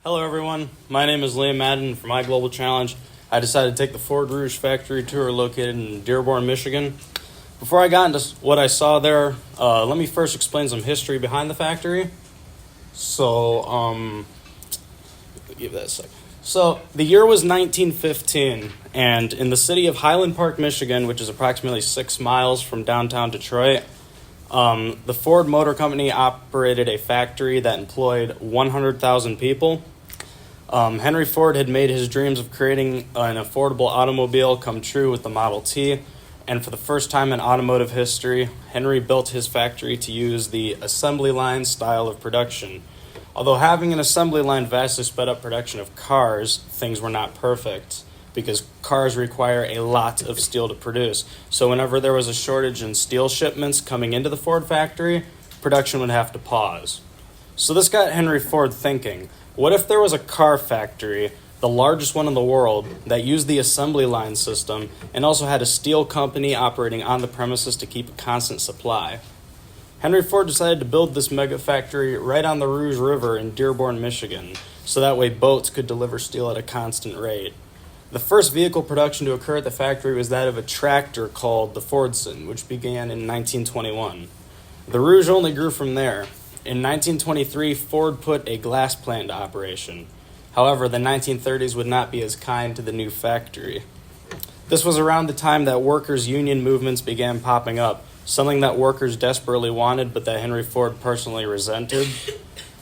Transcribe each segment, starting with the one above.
Hello everyone, my name is Liam Madden. For my Global Challenge, I decided to take the Ford Rouge factory tour located in Dearborn, Michigan. Before I got into what I saw there, let me first explain some history behind the factory. Give that a sec. So, the year was 1915, and in the city of Highland Park, Michigan, which is approximately 6 miles from downtown Detroit, the Ford Motor Company operated a factory that employed 100,000 people. Henry Ford had made his dreams of creating an affordable automobile come true with the Model T, and for the first time in automotive history, Henry built his factory to use the assembly line style of production. Although having an assembly line vastly sped up production of cars, things were not perfect, because cars require a lot of steel to produce. So whenever there was a shortage in steel shipments coming into the Ford factory, production would have to pause. So this got Henry Ford thinking, what if there was a car factory, the largest one in the world, that used the assembly line system and also had a steel company operating on the premises to keep a constant supply? Henry Ford decided to build this mega factory right on the Rouge River in Dearborn, Michigan, so that way boats could deliver steel at a constant rate. The first vehicle production to occur at the factory was that of a tractor called the Fordson, which began in 1921. The Rouge only grew from there. In 1923, Ford put a glass plant into operation. However, the 1930s would not be as kind to the new factory. This was around the time that workers' union movements began popping up, something that workers desperately wanted but that Henry Ford personally resented.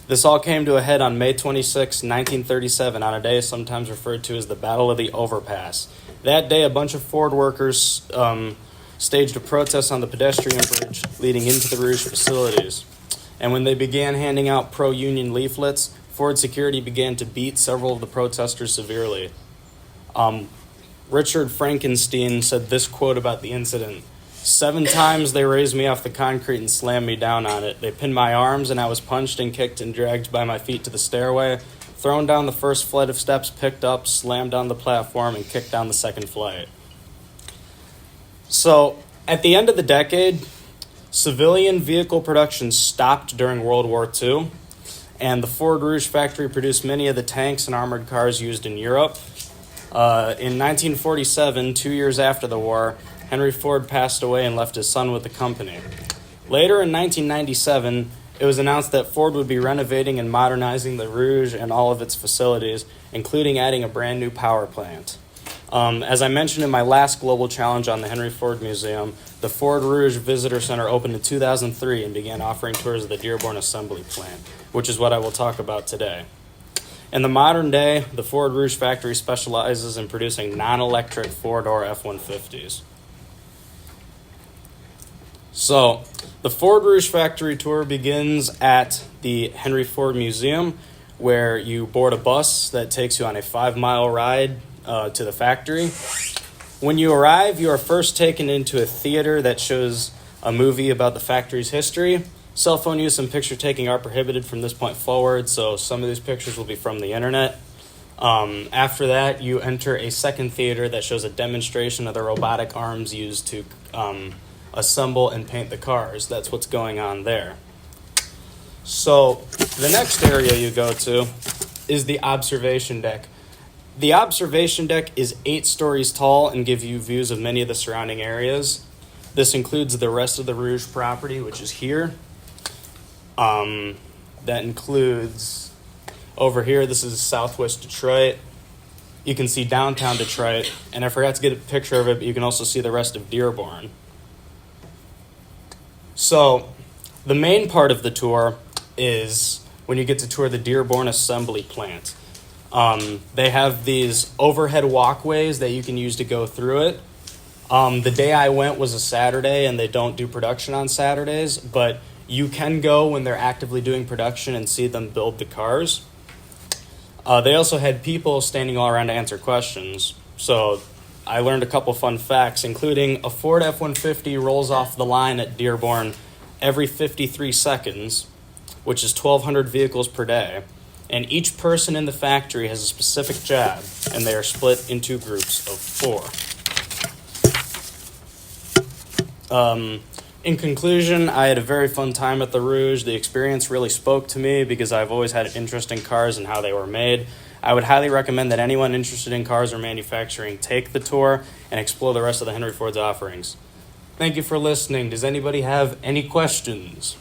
This all came to a head on May 26, 1937, on a day sometimes referred to as the Battle of the Overpass. That day, a bunch of Ford workers staged a protest on the pedestrian bridge leading into the Rouge facilities. And when they began handing out pro-union leaflets, Ford security began to beat several of the protesters severely. Richard Frankenstein said this quote about the incident: 7 times they raised me off the concrete and slammed me down on it. They pinned my arms and I was punched and kicked and dragged by my feet to the stairway, thrown down the first flight of steps, picked up, slammed down the platform, and kicked down the second flight. So, at the end of the decade, civilian vehicle production stopped during World War II, and the Ford Rouge factory produced many of the tanks and armored cars used in Europe. In 1947, 2 years after the war, Henry Ford passed away and left his son with the company. Later in 1997, it was announced that Ford would be renovating and modernizing the Rouge and all of its facilities, including adding a brand new power plant. As I mentioned in my last Global Challenge on the Henry Ford Museum, the Ford Rouge Visitor Center opened in 2003 and began offering tours of the Dearborn Assembly Plant, which is what I will talk about today. In the modern day, the Ford Rouge factory specializes in producing non-electric 4-door F-150s. So, the Ford Rouge factory tour begins at the Henry Ford Museum, where you board a bus that takes you on a 5-mile ride to the factory. When you arrive, you are first taken into a theater that shows a movie about the factory's history. Cell phone use and picture taking are prohibited from this point forward, so some of these pictures will be from the internet. After that, you enter a second theater that shows a demonstration of the robotic arms used to assemble and paint the cars. That's what's going on there. So the next area you go to is the observation deck. The observation deck is 8 stories tall and gives you views of many of the surrounding areas. This includes the rest of the Rouge property, which is here. That includes over here, this is Southwest Detroit. You can see downtown Detroit, and I forgot to get a picture of it, but you can also see the rest of Dearborn. So, the main part of the tour is when you get to tour the Dearborn Assembly Plant. They have these overhead walkways that you can use to go through it. The day I went was a Saturday, and they don't do production on Saturdays, but you can go when they're actively doing production and see them build the cars. They also had people standing all around to answer questions. So I learned a couple fun facts, including a Ford F-150 rolls off the line at Dearborn every 53 seconds, which is 1,200 vehicles per day. And each person in the factory has a specific job, and they are split into groups of 4. In conclusion, I had a very fun time at the Rouge. The experience really spoke to me because I've always had an interest in cars and how they were made. I would highly recommend that anyone interested in cars or manufacturing take the tour and explore the rest of the Henry Ford's offerings. Thank you for listening. Does anybody have any questions?